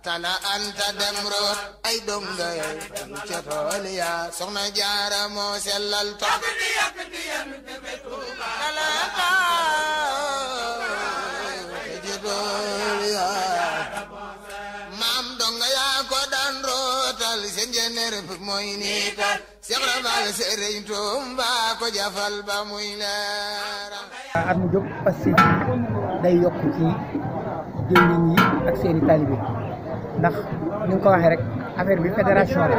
tala anta dem root ay donga ca tool ya soxna jaara moo sellal toog tala anta ca tool ya maam donga yaa ko daan rootal seen jeneer mooy niital Seex Rafal Sëriñ Tuuba ko jafal ba muy leeral at mu jóg parce que day yokk ci jëwriñ yi ak seeni taalibe ndax ni nga ko waxee rek affaire bi fédération la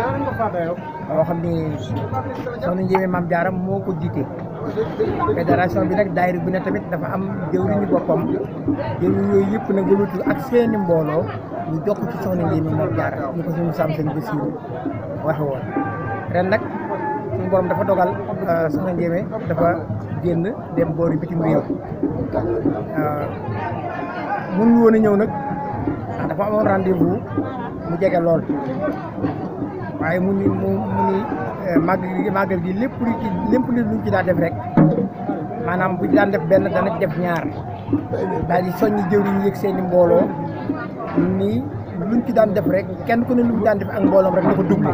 boo xam ne soxna Ndiémé Mame Diarra moo ko jiite fédération bi nag daayira bi ne tamit dafa am jëwriñu boppam jëwriñ yooyu yëpp nag wëlutu ak seeni mbooloo ñu jokk ci soxna Ndiémé Mame Diarra ñu ko suñu sàmm sëñ Bassirou waxe woon ren nag suñu borom dafa dogal soxna Ndiémé dafa génn dem boori bitim réew mënuñu woon a ñëw nag ndax dafa amoon rendez-vous mu jege lool waaye mu ni màggal gi lépp luñ ci daa def rek maanaam bu ci daan def benn dana def ñaar daal di soññi jëwriñ yëg seeni mbooloo nii luñ ci daan def rek kenn ku ne lu mu daan def ak mbooloom rek na ko doublé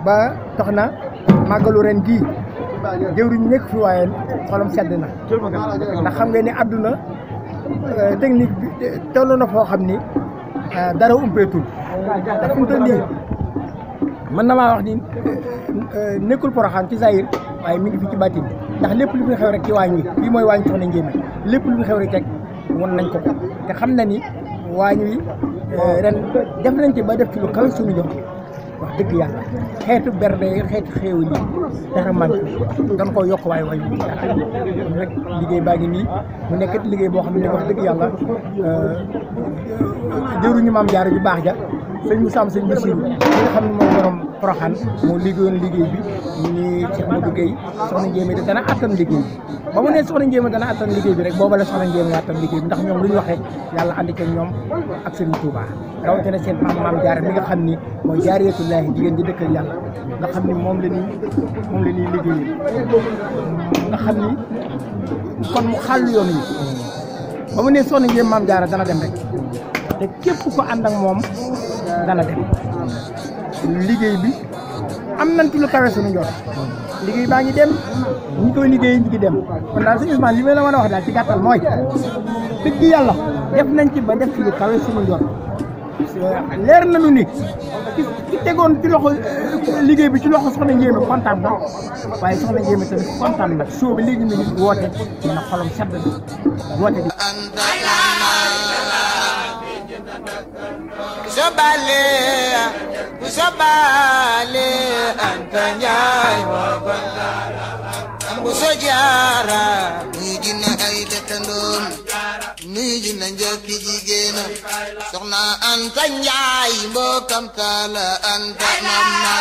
ba tax na màggalu ren gii jëwriñ nekk fi waaye xolam sedd na ndax xam nga ne àdduna technique bi toll na foo xam ni dara umpeetul ndax fu mu toll nii mën na maa wax ni nekkul Porokhane ci Zahir waaye mi ngi fi ci bàttin ndax lépp lu fi xew rek ci waañ wi fii mooy waañ soxna Ndiémé lépp lu fi xew rek won nañ ko te xam na ni waañ wi ren def nañ ci ba def ci lu kawe suñu jox wax dëgg yàlla xeetu berde xeetu xéew yi dara man dañ ko yokk waaye waaye rek liggéey baa ngi nii mu nekk liggéey boo xam ne wax dëgg yàlla jëruñu Mame Diarra ju baax ja sëñ Moussa sëñ Bassirou li nga xam ne moom borom Porokhane moo liggéeyoon liggéey bi ñu ni Cheikh Modou Gueye soxna Ndiémé dana attan liggéey bi ba mu ne soxna Ndiémé dana attan liggéey bi rek booba la soxna Ndiémé attan liggéey bi ndax ñoom lu ñu wax rek yàlla andi ca ñoom ak Serigne Touba rawatina seen Mame Diarra mi nga xam ni mooy jaariyatullaahi jigéen ji dëkkal yàlla nga xam ni moom la ñuy liggéey nga xam ni kon mu xàll yoon yi ba mu ne soxna Ndiémé Mame Diarra dana dem rek te képp ko ànd ak moom dana dem liggéey bi am nañ ci lu kawe suñu njort liggéey baa ngi dem ñi koy liggéey ñi ngi dem kon daal sëñ Ousmane li ma la mën a wax daal ci gàttal mooy dëgg yàlla def nañ ci ba def ci lu kawe suñu njort leer nañu ni ki tegoon ci loxo liggéey bi ci loxo soxna Ndiémé kontaan na waaye soxna Ndiémé tamit kontaan na soo bi léegi mi ngi woote na xolam sedd na woote bi Sabale anta njaay bu so jaara nuy dina ay dëkkandoom nuy dina njëkki jigéena soxna anta njaay mbokkam taala anta mam na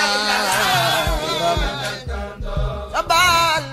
sabal